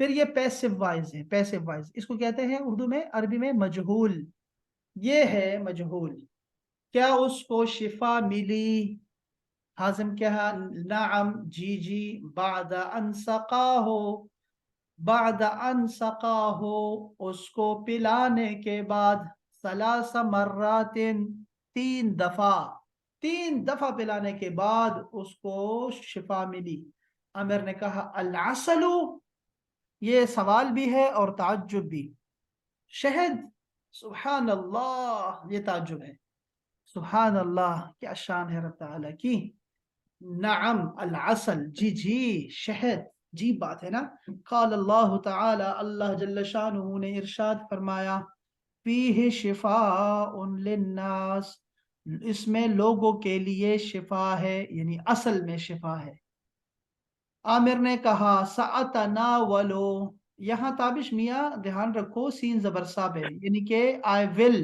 پھر یہ passive wise ہے، پیسو وائز اس کو کہتے ہیں اردو میں، عربی میں مجہول. یہ ہے مجہول. کیا اس کو شفا ملی؟ حازم کیا؟ نعم، جی جی. بعد ان سقاہو، بعد ان سقاہو، اس کو پلانے کے بعد، ثلاث مرات، تین دفعہ، تین دفعہ پلانے کے بعد اس کو شفا ملی. عامر نے کہا العسل، یہ سوال بھی ہے اور تعجب بھی. شہد، سبحان اللہ، یہ تعجب ہے. سبحان اللہ، کیا شان ہے رب تعالیٰ کی. نعم العسل، جی جی، شہد، جی بات ہے نا. قال اللہ تعالی، اللہ جل شانہ نے ارشاد فرمایا، فیہ شفاء للناس، اس میں لوگوں کے لیے شفا ہے، یعنی اصل میں شفا ہے. عامر نے کہا سأتناولو، یہاں تابش میاں دھیان رکھو، سین زبر سا ہے، یعنی کہ آئی ول.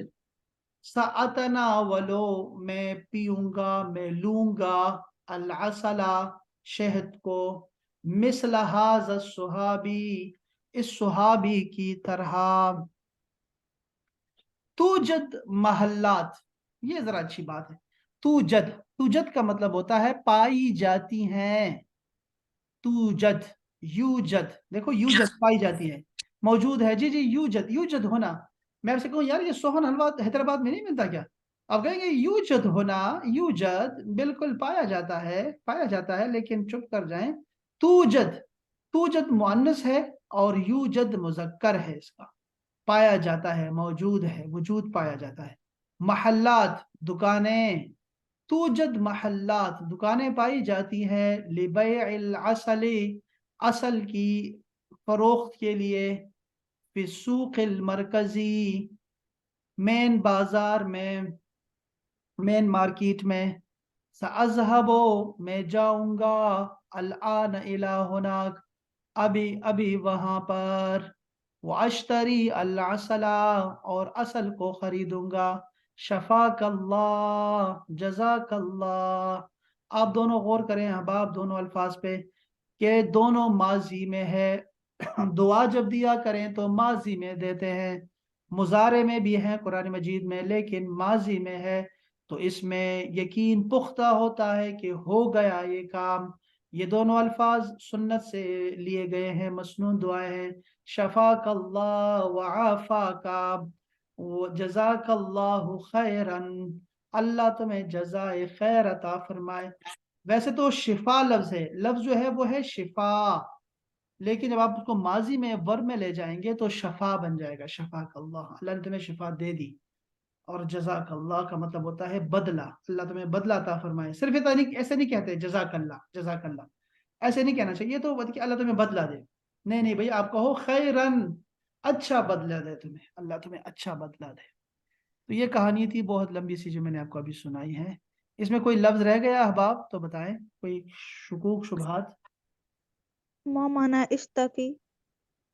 سأتناولو، میں پیوں گا، میں لوں گا، العسل، شہد کو، مثل ھذا الصحابی، اس صحابی کی طرح. توجد محلات، یہ ذرا اچھی بات ہے. توجد، توجد کا مطلب ہوتا ہے پائی جاتی ہیں. توجد، یوجد، دیکھو یوجد پائی جاتی ہے، موجود ہے، جی جی، یوجد، یوجد ہونا. میں آپ سے کہوں یار یہ سوہن حلوہ حیدرآباد میں نہیں ملتا کیا؟ آپ کہیں گے یوجد ہونا، یوجد بالکل پایا جاتا ہے، پایا جاتا ہے، لیکن چپ کر جائیں. توجد، توجد مؤنث ہے اور یوجد مذکر ہے، اس کا پایا جاتا ہے، موجود ہے، وجود پایا جاتا ہے. محلات، دکانیں. توجد محلات، دکانیں پائی جاتی ہیں، لبیع العسل، اصل کی فروخت کے لیے، فی السوق المرکزی، مین بازار میں، مین مارکیٹ میں. سأذهب، میں جاؤں گا، الآن الی ہناک، ابھی ابھی وہاں پر. واشتری العسل، اور اصل کو خریدوں گا. شفاک اللہ، جزاک اللہ. آپ دونوں غور کریں احباب دونوں الفاظ پہ، کہ دونوں ماضی میں ہے. دعا جب دیا کریں تو ماضی میں دیتے ہیں، مضارع میں بھی ہیں قرآن مجید میں، لیکن ماضی میں ہے تو اس میں یقین پختہ ہوتا ہے کہ ہو گیا یہ کام. یہ دونوں الفاظ سنت سے لیے گئے ہیں، مسنون دعائیں ہیں. شفاک اللہ وعافاک، جزاک اللہ خیرا، اللہ تمہیں جزائے خیر عطا فرمائے. ویسے تو شفا لفظ ہے، لفظ جو ہے وہ ہے شفا، لیکن جب آپ اس کو ماضی میں ور میں لے جائیں گے تو شفا بن جائے گا. شفاک اللہ، اللہ نے تمہیں شفا دے دی. اور جزاک اللہ کا مطلب ہوتا ہے بدلہ، اللہ تمہیں بدلہ عطا فرمائے. صرف ایسے نہیں کہتے جزاک اللہ، جزاک اللہ، ایسے نہیں کہنا چاہیے تو کہ اللہ تمہیں بدلہ دے. نہیں نہیں بھائی، آپ کہو خیرن، اچھا بدلہ دے تمہیں، اللہ تمہیں اچھا بدلہ دے. تو یہ کہانی تھی بہت لمبی سی جو میں نے آپ کو ابھی سنائی ہے. اس میں کوئی لفظ رہ گیا احباب تو بتائیں، کوئی شکوک شبہات؟ ما معنی اشتکی؟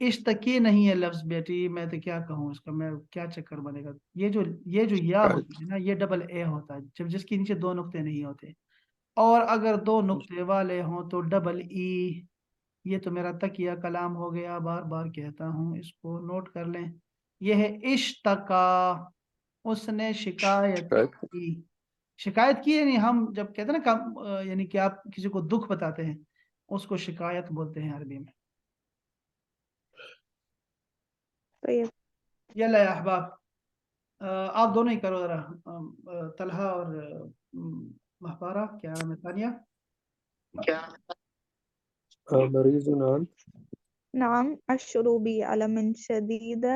اشتکی نہیں ہے لفظ بیٹی، میں تو کیا کہوں اس کا، میں کیا چکر بنے گا. یہ جو یا ہوتی ہے نا، یہ ڈبل اے ہوتا ہے، جب جس کے نیچے دو نقطے نہیں ہوتے. اور اگر دو نقطے والے ہوں تو ڈبل ای. یہ تو میرا تکیہ کلام ہو گیا، بار بار کہتا ہوں، اس کو نوٹ کر لیں. یہ ہے اشتکا، اس نے شکایت شکایت کی. شکایت کی یعنی ہم جب کہتے ہیں نا یعنی کہ آپ کسی کو دکھ بتاتے ہیں، اس کو شکایت بولتے ہیں عربی میں. طيب. یلا یا احباب، آپ دونوں ہی کرو ذرا، طلحہ اور محبارہ، کیا نام ہے ثانیہ؟ مریض نعم. نعم أشعر بألم شديد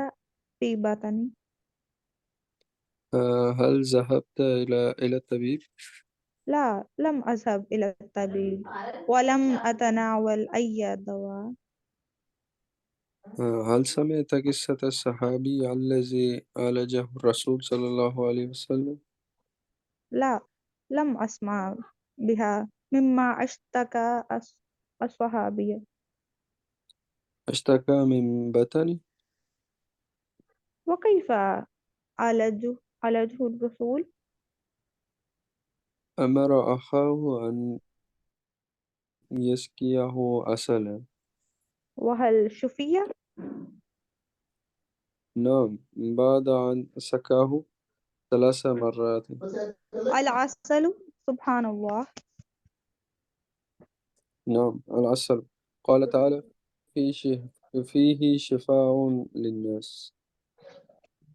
في بطني. هل ذهبت إلى الطبيب؟ لا، لم أذهب إلى الطبيب ولم أتناول أي دواء. هل سمعت قصة الصحابي الذي عالجه الرسول صلى الله عليه وسلم؟ لا، لم أسمع بها. مما اشتكى الصحابي؟ اشتكى من بطني. وكيف عالجه الرسول؟ أمر أخاه أن يسقيه عسلا. وهل شفي نعم بعد أن سكاه 3 مرات. العسل؟ سبحان الله. نعم العسل. قال تعالى فيه شفاء للناس.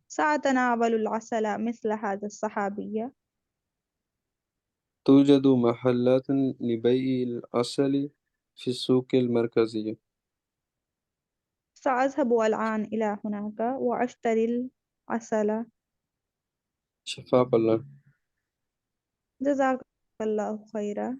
سأتناول العسل مثل هذا الصحابي. توجد محلات لبيع العسل في السوق المركزية. سأذهب الآن إلى هناك وأشتري العسل. شفاك الله. جزاك الله خيرا.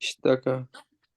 اشتكى.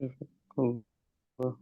شفاك الله.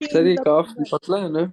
شين یہ کاف زبر. پتلا ہے نا.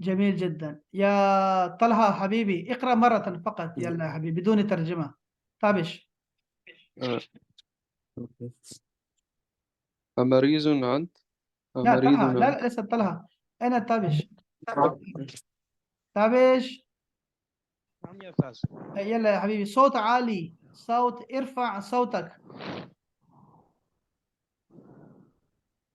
جميل جدا يا طلحة حبيبي, اقرأ مرة فقط يلا يا حبيبي بدون ترجمة. تابش. أمريض أنت؟ لا أمريض طلحة, لا أنت؟ لا, لسه طلحة. أنا تابش. تابش. نعم يا أستاذ. يلا يا حبيبي, صوت عالي, صوت, ارفع صوتك.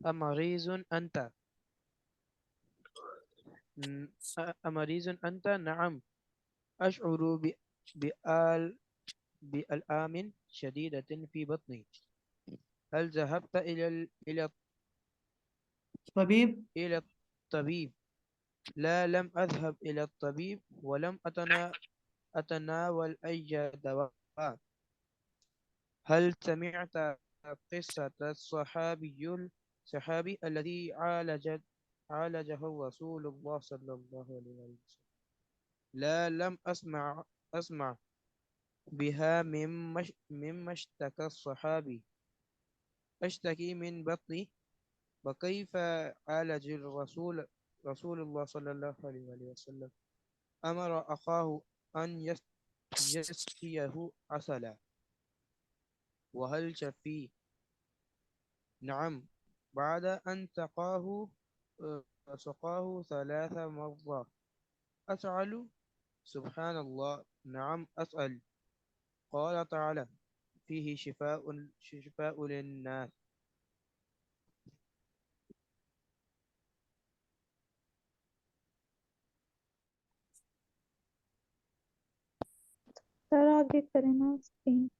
أمريض أنت؟ أمريض أنت؟ نعم أشعر بآلام شديدة في بطني. هل ذهبت طبيب. إلى الطبيب؟ لا لم أذهب إلى الطبيب ولم أتناول أي دواء. هل سمعت قصة الصحابي الذي عالجه رسول الله صلى الله عليه وسلم؟ لا لم أسمع بها مما اشتكى الصحابي. أشتكي من بطني. وكيف عالج رسول الله صلى الله عليه وسلم؟ أمر أخاه أن يسقيه عسلا. وهل شفي؟ نعم بعد أن سقاه 3 مرات. أسأل؟ سبحان الله نعم أسأل. قال تعالى فيه شفاء للناس. سر آگے کریں نا اسکرین.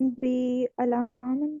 بعلام.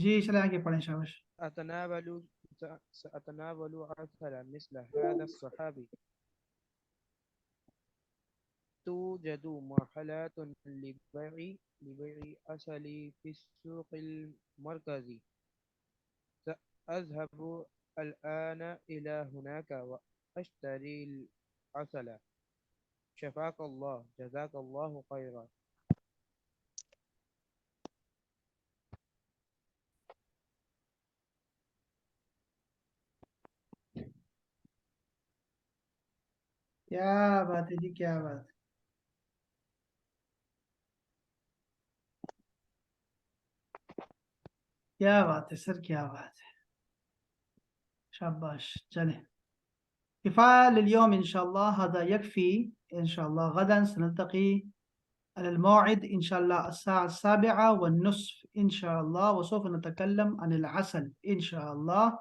جی چلے آگے پڑھیں شاباش. سأتناول عسلا مثل هذا الصحابي. توجد محلات لبيع عسل في السوق المركزي. سأذهب الآن إلى هناك وأشتري العسل. شفاك الله، جزاك الله خيرا. کیا بات ہے جی، کیا بات ہے. کیا بات ہے سر، کیا بات ہے. شاباش. چلیں كفاية لليوم إن شاء الله، هذا يكفي. إن شاء الله غدا سنلتقي على الموعد إن شاء الله الساعة 7:30 إن شاء الله، وسوف نتكلم عن العسل إن شاء الله،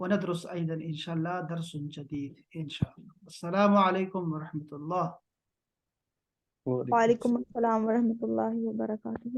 وندرس أيضا إن شاء الله درس جديد إن شاء الله. السلام عليكم ورحمة الله. وعلیکم وعلیکم السلام ورحمۃ اللہ وبرکاتہ.